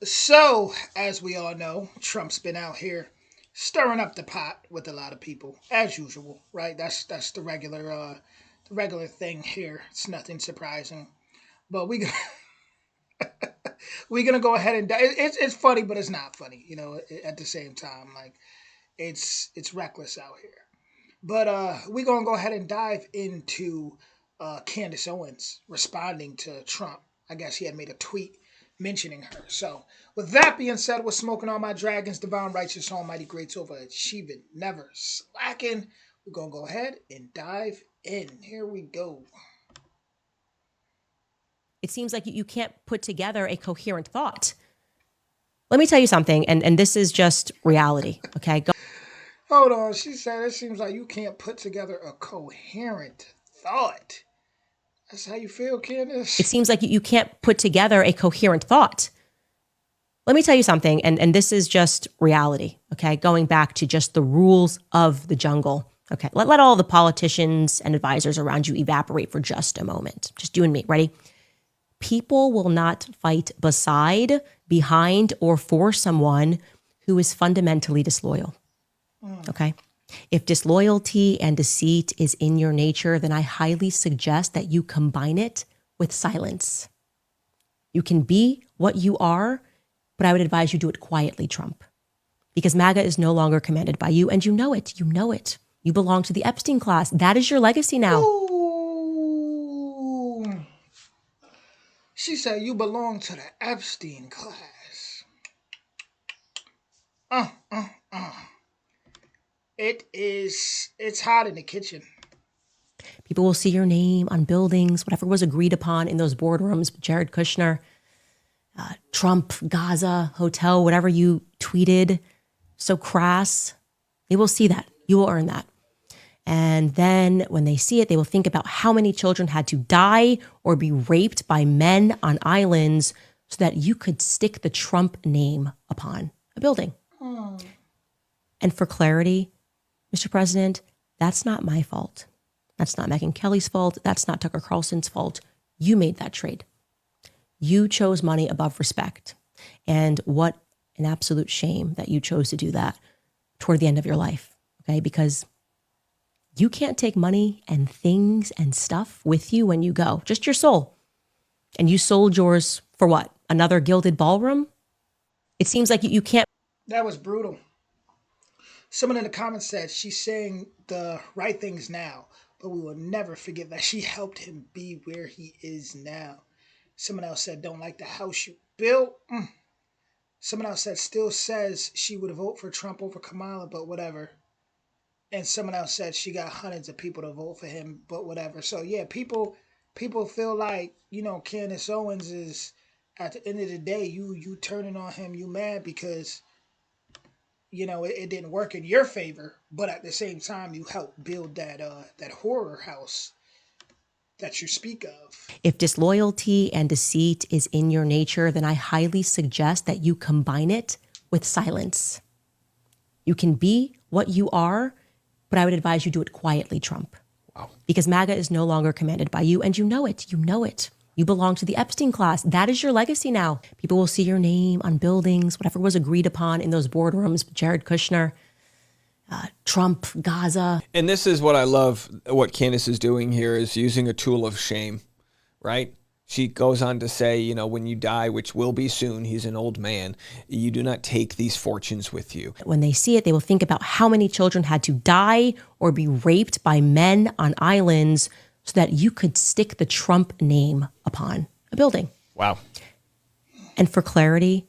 So, as we all know, Trump's been out here stirring up the pot with a lot of people, as usual, right? That's the regular thing here. It's nothing surprising. But we gonna go ahead and it's funny, but it's not funny, At the same time, like it's reckless out here. But we gonna go ahead and dive into Candace Owens responding to Trump. I guess he had made a tweet mentioning her. So, with that being said, we're smoking all my dragons, divine, righteous, almighty, greats over achieving, never slacking. We're gonna go ahead and dive in. Here we go. It seems like you can't put together a coherent thought. Let me tell you something, and this is just reality, okay? Hold on. She said it seems like you can't put together a coherent thought. That's how you feel, It Candace? seems like you can't put together a coherent thought. Let me tell you something, and this is just reality, okay? Going back to just the rules of the jungle, okay? Let all the politicians and advisors around you evaporate for just a moment. Just you and me, ready? People will not fight beside, behind, or for someone who is fundamentally disloyal, okay? If disloyalty and deceit is in your nature, then I highly suggest that you combine it with silence. You can be what you are, but I would advise you do it quietly, Trump, because MAGA is no longer commanded by you, and you know it. You know it. You belong to the Epstein class. That is your legacy now. Ooh. She said you belong to the Epstein class. Uh, uh, uh. It's hot in the kitchen. People will see your name on buildings, whatever was agreed upon in those boardrooms with Jared Kushner, Trump, Gaza, hotel, whatever you tweeted, so crass. They will see that. You will earn that. And then when they see it, they will think about how many children had to die or be raped by men on islands so that you could stick the Trump name upon a building. And for clarity, Mr. President, that's not my fault. That's not Megyn Kelly's fault. That's not Tucker Carlson's fault. You made that trade. You chose money above respect. And what an absolute shame that you chose to do that toward the end of your life, okay? Because you can't take money and things and stuff with you when you go, just your soul. And you sold yours for what? Another gilded ballroom? It seems like you can't. That was brutal. Someone in the comments said she's saying the right things now, but we will never forget that she helped him be where he is now. Someone else said, don't like the house you built. Someone else said, still says she would vote for Trump over Kamala, but whatever. And someone else said she got hundreds of people to vote for him, but whatever. So yeah, people feel like, Candace Owens is, at the end of the day, you turning on him, you mad because it didn't work in your favor, but at the same time you helped build that horror house that you speak of. If disloyalty and deceit is in your nature, then I highly suggest that you combine it with silence. You can be what you are, but I would advise you do it quietly, Trump. Wow. Because MAGA is no longer commanded by you, and you know it. You know it. You belong to the Epstein class. That is your legacy now. People will see your name on buildings, whatever was agreed upon in those boardrooms with Jared Kushner, Trump, Gaza. And this is what I love, what Candace is doing here is using a tool of shame, right? She goes on to say, when you die, which will be soon, he's an old man, you do not take these fortunes with you. When they see it, they will think about how many children had to die or be raped by men on islands so that you could stick the Trump name upon a building. Wow. And for clarity,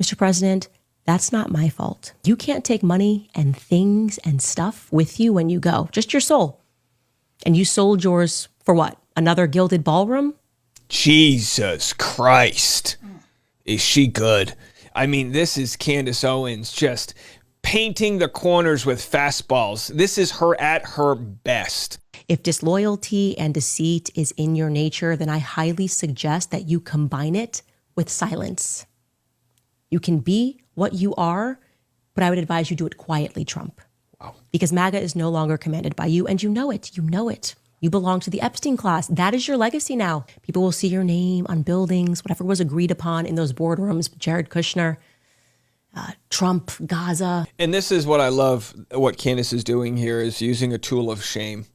Mr. President, that's not my fault. You can't take money and things and stuff with you when you go, just your soul. And you sold yours for what? Another gilded ballroom? Jesus Christ. Is she good? I mean, this is Candace Owens just painting the corners with fastballs. This is her at her best. If disloyalty and deceit is in your nature, then I highly suggest that you combine it with silence. You can be what you are, but I would advise you do it quietly, Trump. Wow. Because MAGA is no longer commanded by you, and you know it. You know it. You belong to the Epstein class. That is your legacy now. People will see your name on buildings, whatever was agreed upon in those boardrooms, Jared Kushner, Trump, Gaza. And this is what I love, what Candace is doing here is using a tool of shame,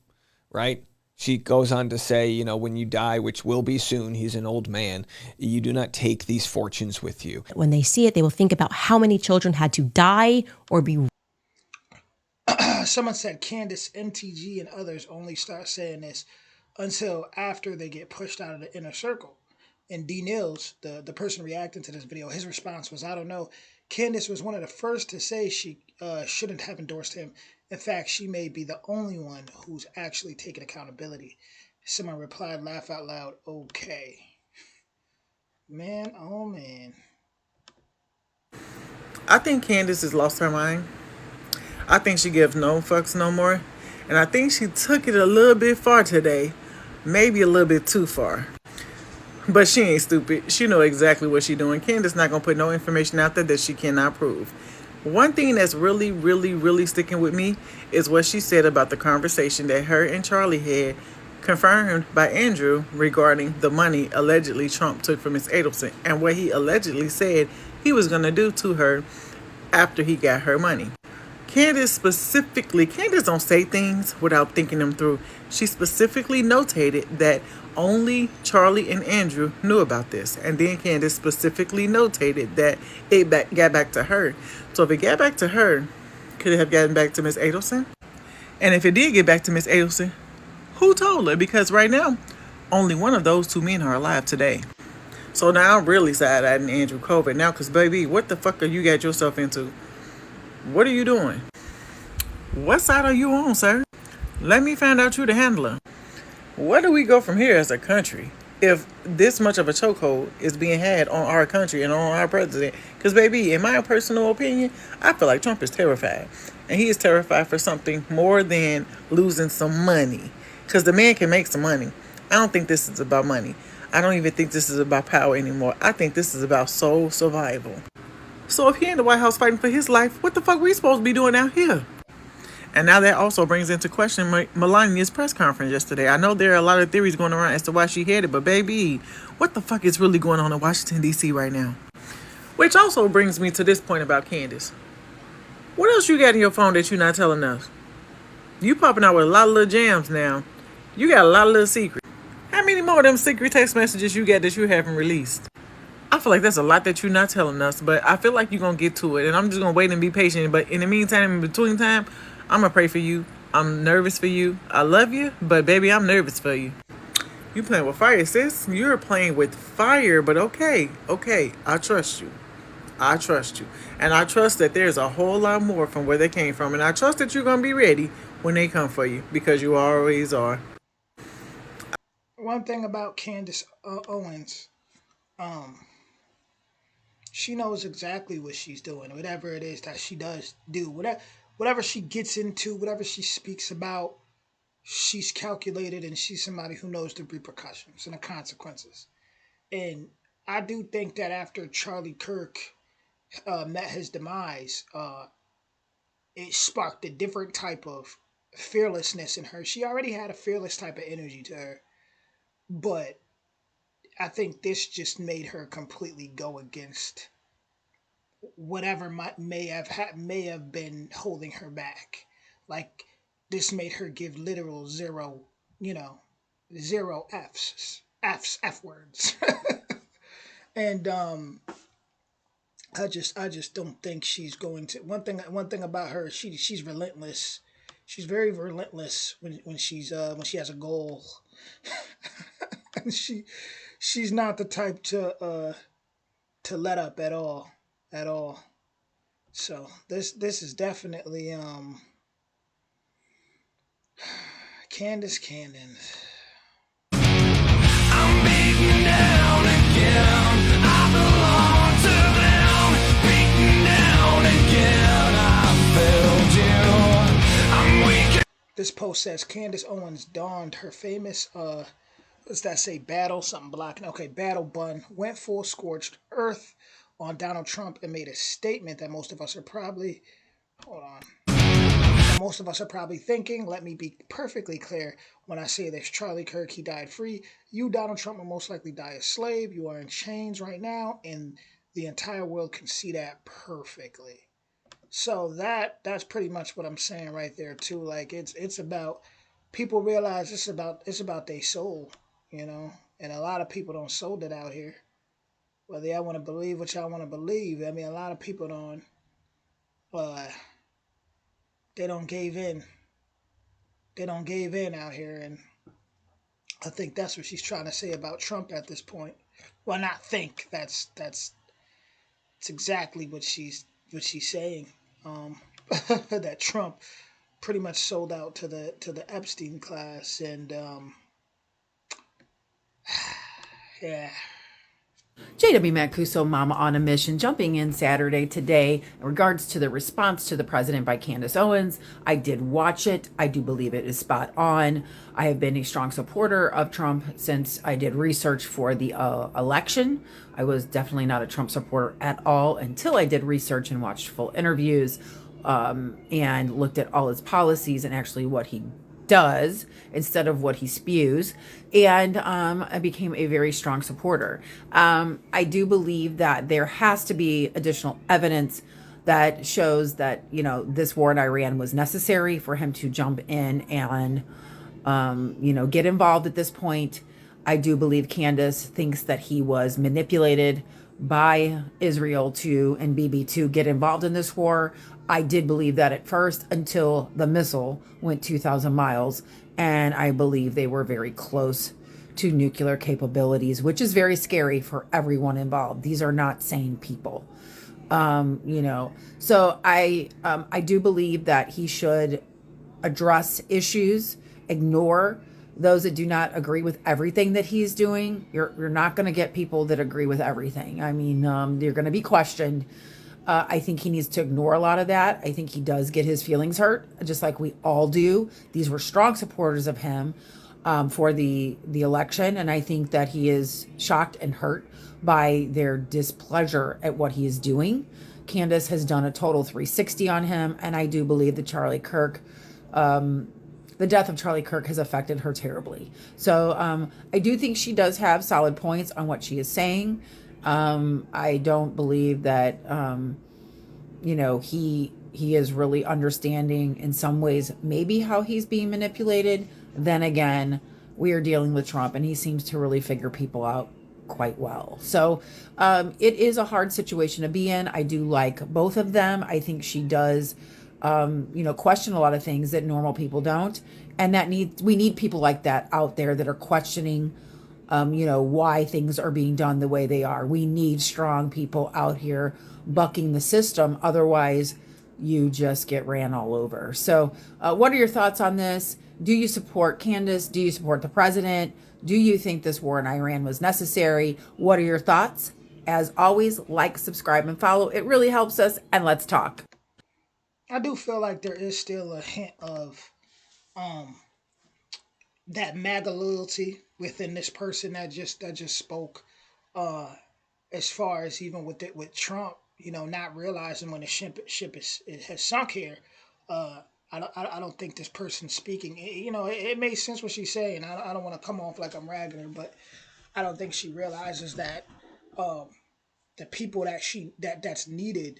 right? She goes on to say, you know, when you die, which will be soon, he's an old man, you do not take these fortunes with you. When they see it, they will think about how many children had to die or be. Someone said Candace, MTG, and others only start saying this until after they get pushed out of the inner circle. And D. Nils, the person reacting to this video, his response was, I don't know. Candace was one of the first to say she shouldn't have endorsed him. In fact, she may be the only one who's actually taken accountability. Someone replied, laugh out loud, okay. Man, oh man. I think Candace has lost her mind. I think she gives no fucks no more. And I think she took it a little bit far today. Maybe a little bit too far. But she ain't stupid. She know exactly what she doing. Candace not gonna put no information out there that she cannot prove. One thing that's really, really, really sticking with me is what she said about the conversation that her and Charlie had, confirmed by Andrew, regarding the money allegedly Trump took from Ms. Adelson and what he allegedly said he was gonna do to her after he got her money. Candace don't say things without thinking them through. She specifically notated that only Charlie and Andrew knew about this. And then Candace specifically notated that it got back to her. So if it got back to her, could it have gotten back to Miss Adelson? And if it did get back to Miss Adelson, who told her? Because right now, only one of those two men are alive today. So now I'm really side-eyeing Andrew Colbert now, because baby, what the fuck are you got yourself into? What are you doing? What side are you on, sir? Let me find out you the handler. Where do we go from here as a country if this much of a chokehold is being had on our country and on our president? Because, baby, in my personal opinion, I feel like Trump is terrified. And he is terrified for something more than losing some money. Because the man can make some money. I don't think this is about money. I don't even think this is about power anymore. I think this is about soul survival. So if he in the White House fighting for his life, what the fuck we supposed to be doing out here? And now that also brings into question Melania's press conference yesterday. I know there are a lot of theories going around as to why she had it, but baby, what the fuck is really going on in Washington, D.C. right now? Which also brings me to this point about Candace. What else you got in your phone that you're not telling us? You popping out with a lot of little jams now. You got a lot of little secrets. How many more of them secret text messages you got that you haven't released? I feel like that's a lot that you're not telling us, but I feel like you're going to get to it, and I'm just going to wait and be patient. But in the meantime, in between time, I'm going to pray for you. I'm nervous for you. I love you, but baby, I'm nervous for you. You playing with fire, sis. You're playing with fire, but okay. I trust you. And I trust that there's a whole lot more from where they came from, and I trust that you're going to be ready when they come for you, because you always are. One thing about Candace Owens, she knows exactly what she's doing, whatever it is that she does do, whatever she gets into, whatever she speaks about, she's calculated, and she's somebody who knows the repercussions and the consequences. And I do think that after Charlie Kirk met his demise, it sparked a different type of fearlessness in her. She already had a fearless type of energy to her, but I think this just made her completely go against whatever may have been holding her back. Like, this made her give literal zero, zero F words. And I just don't think she's going to. One thing about her, she's relentless. She's very relentless when she has a goal. And she's not the type to let up at all. So this is definitely Candace. I'm beaten down again. I belong to them. Beaten down again. I failed you. I'm weak. This post says Candace Owens donned her famous what's that say? Battle something blocking. Okay, battle bun. Went full scorched earth on Donald Trump and made a statement that most of us are probably most of us are probably thinking. Let me be perfectly clear when I say this. Charlie Kirk, he died free. You, Donald Trump, will most likely die a slave. You are in chains right now, and the entire world can see that perfectly. So that's pretty much what I'm saying right there too. Like it's about people realize it's about their soul, you know, and a lot of people don't sold it out here. Whether y'all want to believe what y'all want to believe, I mean, a lot of people don't. Uh, they don't gave in. They don't gave in out here, and I think that's what she's trying to say about Trump at this point. Well, not think. That's exactly what she's saying. That Trump pretty much sold out to the Epstein class, and yeah. JW Mancuso, Mama on a Mission, jumping in Saturday today in regards to the response to the president by Candace Owens. I did watch it. I do believe it is spot on. I have been a strong supporter of Trump since I did research for the election. I was definitely not a Trump supporter at all until I did research and watched full interviews and looked at all his policies and actually what he does instead of what he spews. And I became a very strong supporter. I do believe that there has to be additional evidence that shows that, this war in Iran was necessary for him to jump in and, get involved at this point. I do believe Candace thinks that he was manipulated by Israel and Bibi to get involved in this war. I did believe that at first until the missile went 2,000 miles. And I believe they were very close to nuclear capabilities, which is very scary for everyone involved. These are not sane people. So I do believe that he should address issues, ignore those that do not agree with everything that he's doing. You're not going to get people that agree with everything. I mean, you're going to be questioned. I think he needs to ignore a lot of that. I think he does get his feelings hurt, just like we all do. These were strong supporters of him for the election, and I think that he is shocked and hurt by their displeasure at what he is doing. Candace has done a total 360 on him, and I do believe that the death of Charlie Kirk has affected her terribly. So I do think she does have solid points on what she is saying. I don't believe that, he is really understanding in some ways maybe how he's being manipulated. Then again, we are dealing with Trump and he seems to really figure people out quite well. So it is a hard situation to be in. I do like both of them. I think she does, question a lot of things that normal people don't. And we need people like that out there that are questioning why things are being done the way they are. We need strong people out here bucking the system. Otherwise, you just get ran all over. So what are your thoughts on this? Do you support Candace? Do you support the president? Do you think this war in Iran was necessary? What are your thoughts? As always, like, subscribe, and follow. It really helps us. And let's talk. I do feel like there is still a hint of um that MAGA loyalty within this person that just spoke. Uh, as far as even with Trump, not realizing when the ship it has sunk here. Uh, I don't think this person speaking. It makes sense what she's saying. I don't want to come off like I'm ragging her, but I don't think she realizes that um, the people that's needed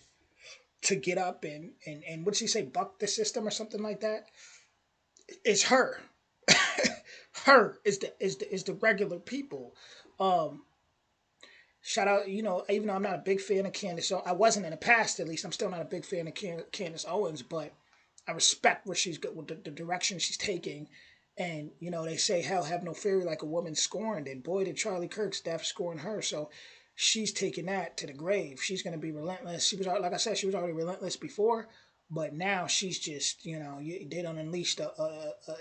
to get up and what she say, buck the system or something like that. It's her. Her is the regular people. Um, Shout out, even though I'm not a big fan of Candace, so I wasn't in the past at least. I'm still not a big fan of Candace Owens, but I respect where she's good with the direction she's taking. And they say hell have no fury like a woman scorned, and boy did Charlie Kirk's death scorn her. So she's taking that to the grave. She's gonna be relentless. She was like I said, she was already relentless before, but now she's just they don't unleash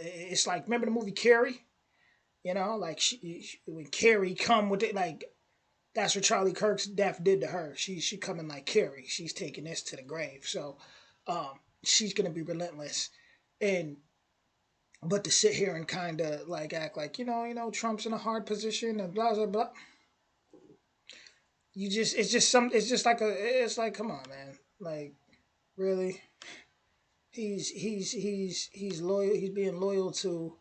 it's like, remember the movie Carrie? Like when Carrie come with it, like that's what Charlie Kirk's death did to her. She coming like Carrie. She's taking this to the grave. So she's gonna be relentless. And but to sit here and kind of like act like Trump's in a hard position and blah blah blah. It's just like come on, man. Like really, He's loyal. He's being loyal to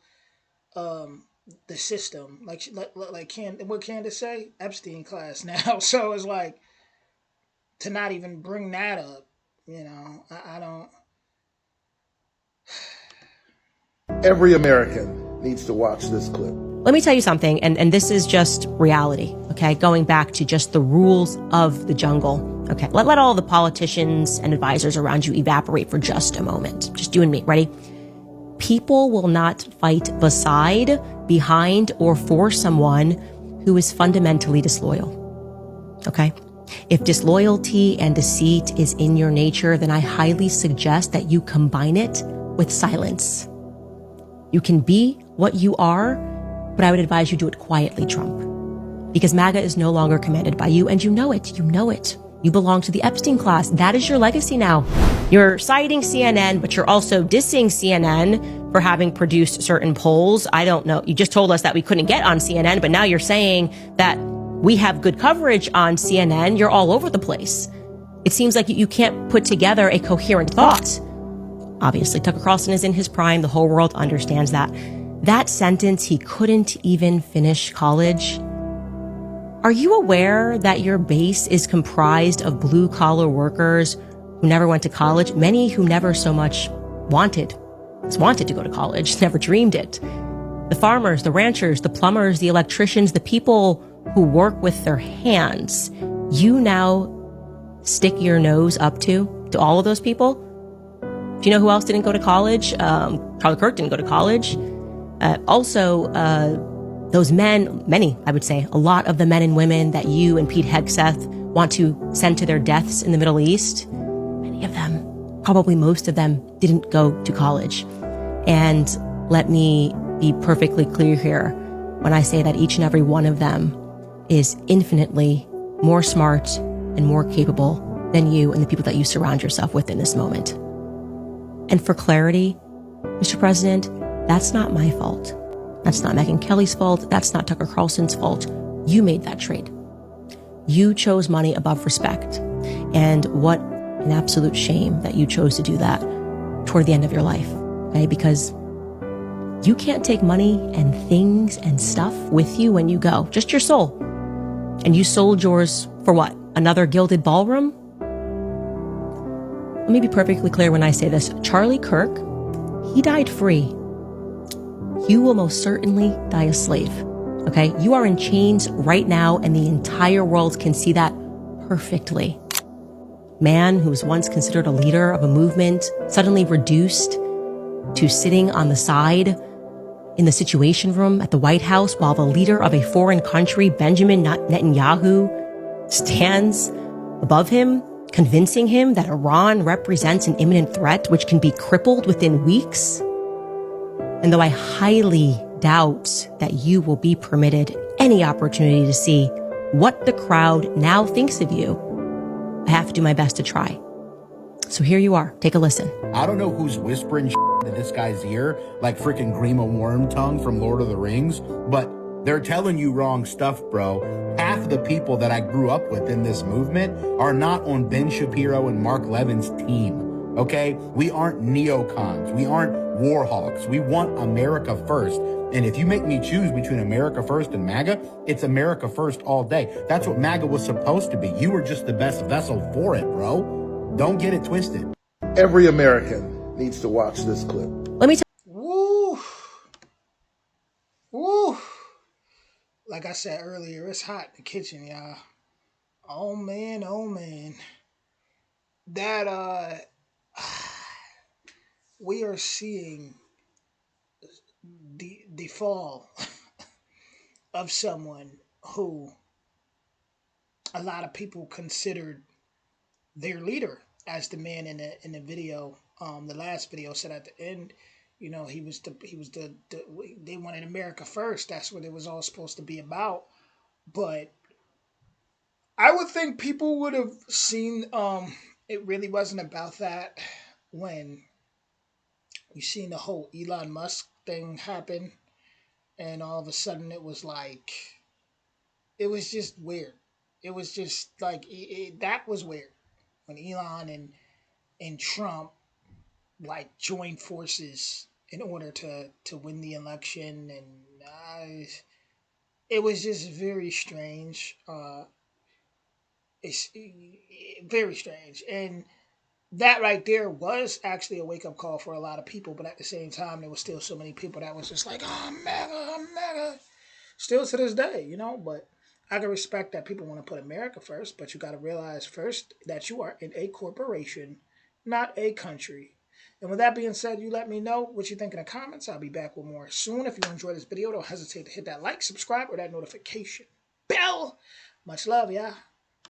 um the system. What Candace say? Epstein class now. So it's like to not even bring that up. I don't. Every American needs to watch this clip. Let me tell you something, and this is just reality, okay? Going back to just the rules of the jungle, okay? Let all the politicians and advisors around you evaporate for just a moment. Just you and me, ready? People will not fight beside, behind, or for someone who is fundamentally disloyal, okay? If disloyalty and deceit is in your nature, then I highly suggest that you combine it with silence. You can be what you are, but I would advise you do it quietly, Trump. Because MAGA is no longer commanded by you, and you know it. You know it. You belong to the Epstein class. That is your legacy now. You're citing CNN, but you're also dissing CNN for having produced certain polls. I don't know. You just told us that we couldn't get on CNN, but now you're saying that we have good coverage on CNN. You're all over the place. It seems like you can't put together a coherent thought. Obviously, Tucker Carlson is in his prime. The whole world understands that. That sentence, he couldn't even finish college. Are you aware that your base is comprised of blue-collar workers who never went to college? Many who never so much wanted to go to college, never dreamed it. The farmers, the ranchers, the plumbers, the electricians, the people who work with their hands. You now stick your nose up to all of those people? Do you know who else didn't go to college? Charlie Kirk didn't go to college. Those men, many, I would say, a lot of the men and women that you and Pete Hegseth want to send to their deaths in the Middle East, many of them, probably most of them, didn't go to college. And let me be perfectly clear here when I say that each and every one of them is infinitely more smart and more capable than you and the people that you surround yourself with in this moment. And for clarity, Mr. President, that's not my fault. That's not Megyn Kelly's fault. That's not Tucker Carlson's fault. You made that trade. You chose money above respect. And what an absolute shame that you chose to do that toward the end of your life, okay? Because you can't take money and things and stuff with you when you go, just your soul. And you sold yours for what? Another gilded ballroom? Let me be perfectly clear when I say this. Charlie Kirk, he died free. You will most certainly die a slave, okay? You are in chains right now, and the entire world can see that perfectly. Man who was once considered a leader of a movement, suddenly reduced to sitting on the side in the Situation Room at the White House while the leader of a foreign country, Benjamin Netanyahu, stands above him, convincing him that Iran represents an imminent threat which can be crippled within weeks. And though I highly doubt that you will be permitted any opportunity to see what the crowd now thinks of you, I have to do my best to try. So here you are. Take a listen. I don't know who's whispering in this guy's ear like freaking Grima Wormtongue from Lord of the Rings, but they're telling you wrong stuff, bro. Half of the people that I grew up with in this movement are not on Ben Shapiro and Mark Levin's team. Okay? We aren't neocons. We aren't war hawks. We want America first. And if you make me choose between America first and MAGA, it's America first all day. That's what MAGA was supposed to be. You were just the best vessel for it, bro. Don't get it twisted. Every American needs to watch this clip. Let me tell Woo, woo. Like I said earlier, it's hot in the kitchen, y'all. Oh man, oh man. That we are seeing the fall of someone who a lot of people considered their leader, as the man in the video, the last video said at the end, he was the they wanted America first. That's what it was all supposed to be about. But I would think people would have seen it really wasn't about that when you seen the whole Elon Musk thing happen, and all of a sudden it was just weird. It was just like that was weird when Elon and Trump like join forces in order to win the election, and it was just very strange. It's very strange, and that right there was actually a wake up call for a lot of people. But at the same time, there was still so many people that was just like, "Oh, I'm MAGA, I'm MAGA." Still to this day, you know. But I can respect that people want to put America first, but you got to realize first that you are in a corporation, not a country. And with that being said, you let me know what you think in the comments. I'll be back with more soon. If you enjoyed this video, don't hesitate to hit that like, subscribe, or that notification bell. Much love, y'all.